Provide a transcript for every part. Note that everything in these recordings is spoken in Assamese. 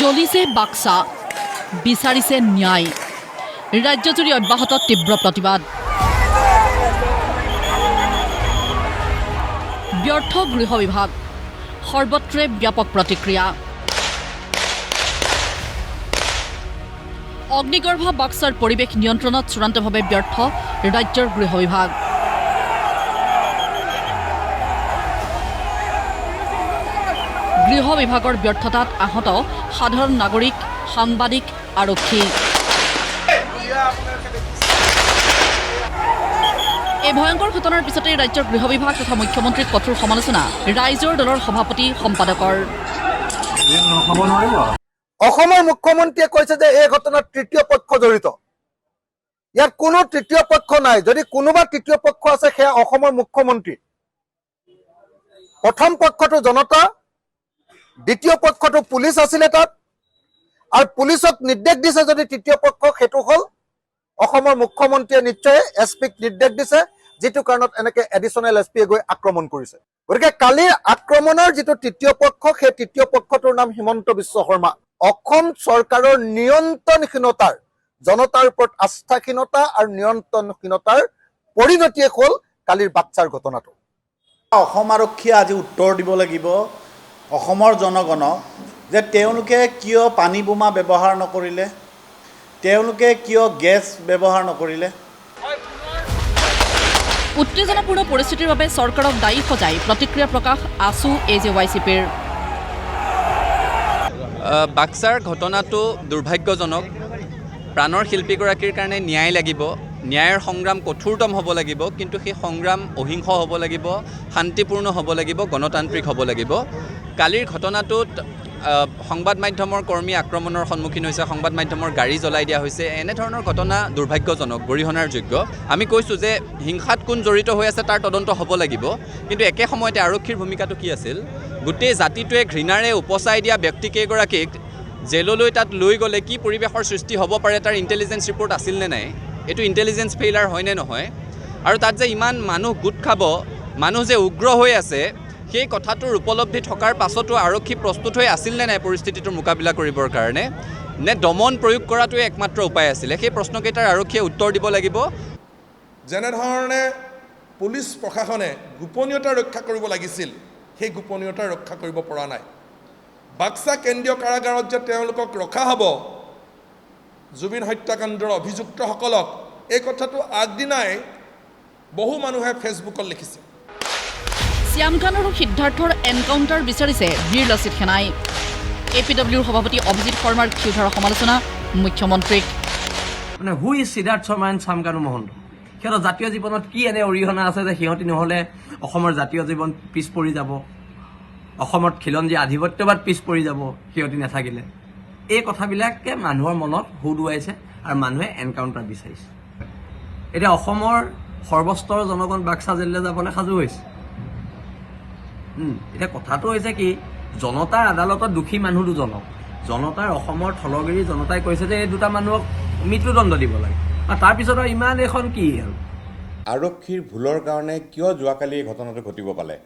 জ্বলিছে বাক্সা, বিচাৰিছে ন্যায়। ৰাজ্যজুৰি অব্যাহত তীব্ৰ প্ৰতিবাদ। ব্যৰ্থ গৃহ বিভাগ, সৰ্বত্ৰে ব্যাপক প্ৰতিক্ৰিয়া। অগ্নিগৰ্ভ বাক্সাৰ পৰিৱেশ নিয়ন্ত্ৰণত চূড়ান্তভাৱে ব্যৰ্থ ৰাজ্যৰ গৃহ বিভাগ। গৃহ বিভাগৰ ব্যৰ্থতাত আহত সাধাৰণ নাগৰিক, সাংবাদিক, আৰক্ষী। এই ভয়ংকৰ ঘটনাৰ পিছতে ৰাজ্যৰ গৃহ বিভাগ তথা মুখ্যমন্ত্ৰীক কঠোৰ সমালোচনা ৰাইজৰ দলৰ সভাপতি সম্পাদকৰ। অসমৰ মুখ্যমন্ত্ৰীয়ে কৈছে যে এই ঘটনাত তৃতীয় পক্ষ জড়িত। ইয়াত কোনো তৃতীয় পক্ষ নাই। যদি কোনোবা তৃতীয় পক্ষ আছে সেয়া অসমৰ মুখ্যমন্ত্ৰী। প্ৰথম পক্ষটো জনতা, দ্বিতীয় পক্ষটো পুলিচ আছিলে তাত, আৰু পুলিচক নিৰ্দেশ দিছে যদি তৃতীয় পক্ষ, সেইটো হ'ল অসমৰ মুখ্যমন্ত্ৰীয়ে নিশ্চয় এছপিক নিৰ্দেশ দিছে, যিটো কাৰণত এনেকে এডিশ্যনেল এছপিয়ে গৈ আক্ৰমণ কৰিছে। গতিকে কালিৰ আক্ৰমণৰ যিটো তৃতীয় পক্ষ, সেই তৃতীয় পক্ষটোৰ নাম হিমন্ত বিশ্ব শৰ্মা। অসম চৰকাৰৰ নিয়ন্ত্ৰণহীনতাৰ, জনতাৰ ওপৰত আস্থাহীনতা আৰু নিয়ন্ত্ৰণহীনতাৰ পৰিণতিয়ে হ'ল কালিৰ বাক্সাৰ ঘটনাটো। অসম আৰক্ষীয়ে আজি উত্তৰ দিব লাগিব অসমৰ জনগণক যে তেওঁলোকে কিয় পানী বোমা ব্যৱহাৰ নকৰিলে, তেওঁলোকে কিয় গেছ ব্যৱহাৰ নকৰিলে। উত্তেজনাপূৰ্ণ পৰিস্থিতিৰ বাবে চৰকাৰক দায়ী সজাই প্ৰতিক্ৰিয়া প্ৰকাশ আছু AJYCPৰ। বাক্সাৰ ঘটনাটো দুৰ্ভাগ্যজনক। প্ৰাণৰ শিল্পীগৰাকীৰ কাৰণে ন্যায় লাগিব, ন্যায়ৰ সংগ্ৰাম কঠোৰতম হ'ব লাগিব, কিন্তু সেই সংগ্ৰাম অহিংস হ'ব লাগিব, শান্তিপূৰ্ণ হ'ব লাগিব, গণতান্ত্ৰিক হ'ব লাগিব। কালিৰ ঘটনাটোত সংবাদ মাধ্যমৰ কৰ্মী আক্ৰমণৰ সন্মুখীন হৈছে, সংবাদ মাধ্যমৰ গাড়ী জ্বলাই দিয়া হৈছে। এনেধৰণৰ ঘটনা দুৰ্ভাগ্যজনক, গৰিহণাৰ যোগ্য। আমি কৈছোঁ যে হিংসাত কোন জড়িত হৈ আছে তাৰ তদন্ত হ'ব লাগিব, কিন্তু একে সময়তে আৰক্ষীৰ ভূমিকাটো কি আছিল? গোটেই জাতিটোৱে ঘৃণাৰে উপচাই দিয়া ব্যক্তিকেইগৰাকীক জেললৈ তাত লৈ গ'লে কি পৰিৱেশৰ সৃষ্টি হ'ব পাৰে তাৰ ইণ্টেলিজেঞ্চ ৰিপৰ্ট আছিল নে নাই? এইটো ইণ্টেলিজেঞ্চ ফেইলাৰ হয়নে নহয়? আৰু তাত যে ইমান মানুহ গোট খাব, মানুহ যে উগ্ৰ হৈ আছে, সেই কথাটোৰ উপলব্ধি থকাৰ পাছতো আৰক্ষী প্ৰস্তুত হৈ আছিল নে নাই পৰিস্থিতিটোৰ মোকাবিলা কৰিবৰ কাৰণে? নে দমন প্ৰয়োগ কৰাটোৱে একমাত্ৰ উপায় আছিলে? সেই প্ৰশ্নকেইটাৰ আৰক্ষীয়ে উত্তৰ দিব লাগিব। যেনেধৰণে পুলিচ প্ৰশাসনে গোপনীয়তা ৰক্ষা কৰিব লাগিছিল, সেই গোপনীয়তা ৰক্ষা কৰিব পৰা নাই। বাক্সা কেন্দ্ৰীয় কাৰাগাৰত যে তেওঁলোকক ৰখা হ'ব জুবিন হত্যাকাণ্ডৰ অভিযুক্তসকলক, এই কথাটো আগদিনাই বহু মানুহে ফেচবুকত লিখিছে। শ্যাম খান আৰু সিদ্ধাৰ্থৰ এনকাউণ্টাৰ বিচাৰিছে বীৰ লাচিত সেনাই। APWৰ সভাপতি অভিজিত শৰ্মাৰ ক্ষুধাৰ সমালোচনা মুখ্যমন্ত্ৰীক। মানে who is Siddhartha Sharma and Shyam Kanu Mahanta? সিহঁতৰ জাতীয় জীৱনত কি এনে অৰিহণা আছে যে সিহঁতি নহ'লে অসমৰ জাতীয় জীৱন পিছ পৰি যাব, অসমত খিলঞ্জী আধিপত্যবাদ পিছ পৰি যাব সিহঁতি নাথাকিলে? এই কথাবিলাকে মানুহৰ মনত হুদুৱাইছে আৰু মানুহে এনকাউণ্টাৰ বিচাৰিছে। এতিয়া অসমৰ সৰ্বস্তৰৰ জনগণ বাক্সা জেললৈ যাবলৈ সাজু হৈছে। এতিয়া কথাটো হৈছে কি, জনতাৰ আদালতত দোষী মানুহ দুজনক, জনতাৰ অসমৰ থলগিৰি জনতাই কৈছে যে এই দুটা মানুহক মৃত্যুদণ্ড দিব লাগে, আৰু তাৰপিছত আৰু ইমান এখন কি আৰু? আৰক্ষীৰ ভুলৰ কাৰণে কিয় যোৱাকালি এই ঘটনাটো ঘটিব পালে?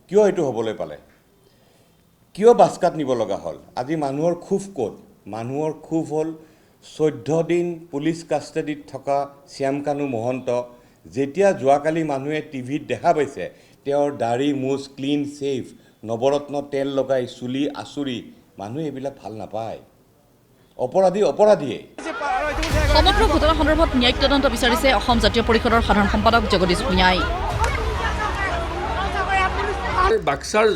কিয় এইটো হ'বলৈ পালে? কিয় বাস্কাত নিব লগা হ'ল? আজি মানুহৰ ক্ষোভ ক'ত? মানুহৰ ক্ষোভ হ'ল 14 দিন পুলিচ কাষ্টাডিত থকা শ্যাম কানু মহন্ত যেতিয়া যোৱাকালি মানুহে টিভিত দেখা পাইছে তেওঁৰ দাড়ি মুচ ক্লিন ছেভ, নৱৰত্ন তেল লগাই চুলি আচুৰি, মানুহে এইবিলাক ভাল নাপায়। অপৰাধী অপৰাধীয়ে। সমগ্ৰ ঘটনা সন্দৰ্ভত ন্যায়িক তদন্ত বিচাৰিছে অসম জাতীয় পৰিষদৰ সাধাৰণ সম্পাদক জগদীশ ভূঞাই। বাক্সাৰ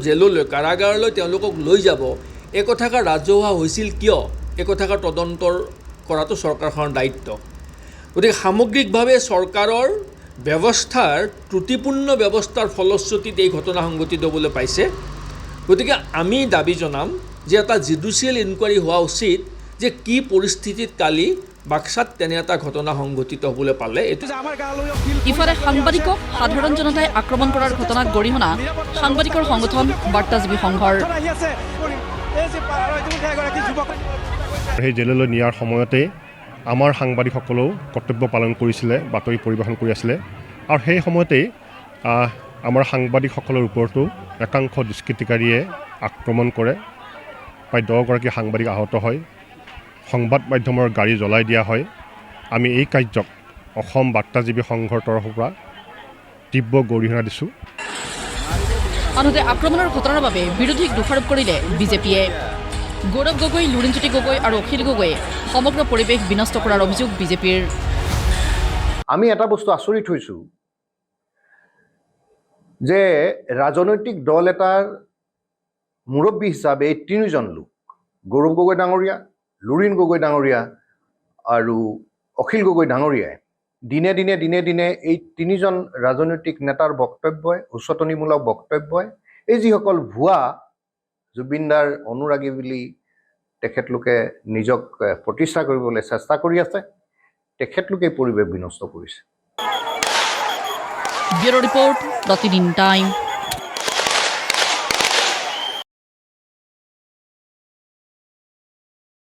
জেললৈ কাৰাগাৰলৈ তেওঁলোকক লৈ যাব, এই কথাষাৰ ৰাজহুৱা হৈছিল কিয়? এই কথাষাৰ তদন্ত কৰাটো চৰকাৰখনৰ দায়িত্ব। গতিকে সামগ্ৰিকভাৱে চৰকাৰৰ ব্যৱস্থাৰ ত্ৰুটিপূৰ্ণ ব্যৱস্থাৰ ফলশ্ৰুতিত এই ঘটনা সংঘটিত হ'বলৈ পাইছে। গতিকে আমি দাবী জনাম যে এটা জুডিচিয়েল ইনকুৱাৰী হোৱা উচিত যে কি পৰিস্থিতিত কালি বাক্সাত তেনে এটা ঘটনা সংঘটিত হ'বলৈ পালে। ইফালে সাংবাদিকক সাধাৰণ জনতাই আক্ৰমণ কৰাৰ ঘটনাক গৰিহণা সাংবাদিকৰ সংগঠন বাৰ্তাজীৱী সংঘৰ। সেই জেললৈ নিয়াৰ সময়তে আমাৰ সাংবাদিকসকলেও কৰ্তব্য পালন কৰিছিলে, বাতৰি পৰিৱেশন কৰি আছিলে, আৰু সেই সময়তেই আমাৰ সাংবাদিকসকলৰ ওপৰতো একাংশ দুষ্কৃতিকাৰীয়ে আক্ৰমণ কৰে প্ৰায় 10গৰাকী সাংবাদিক আহত হয়, সংবাদ মাধ্যমৰ গাড়ী জ্বলাই দিয়া হয়। আমি এই কাৰ্যক অসম বাৰ্তাজীৱী সংঘৰ তৰফৰ পৰা তীব্ৰ গৰিহণা দিছোঁ। আনহাতে আক্ৰমণৰ ঘটনাৰ বাবে বিৰোধীক দোষাৰোপ কৰিলে বিজেপিয়ে। গৌৰৱ গগৈ, লুৰিণজ্যোতি গগৈ আৰু অখিল গগৈয়ে সমগ্ৰ পৰিৱেশ বিনষ্ট কৰাৰ অভিযোগ বিজেপিৰ। আমি এটা বস্তু আচৰিত হৈছোঁ যে ৰাজনৈতিক দল এটাৰ মুৰব্বী হিচাপে এই তিনিজন লোক, গৌৰৱ গগৈ ডাঙৰীয়া, লুৰিণ গগৈ ডাঙৰীয়া আৰু অখিল গগৈ ডাঙৰীয়াই দিনে দিনে এই তিনিজন ৰাজনৈতিক নেতাৰ বক্তব্যই, উচতনিমূলক বক্তব্যই এই যিসকল ভুৱা জুবিনদাৰ অনুৰাগী বুলি তেখেতলোকে নিজক প্ৰতিষ্ঠা কৰিবলৈ চেষ্টা কৰি আছে, তেখেতলোকে পৰিৱেশ বিনষ্ট কৰিছে। ব্যুৰো ৰিপৰ্ট, প্ৰতিদিন টাইম।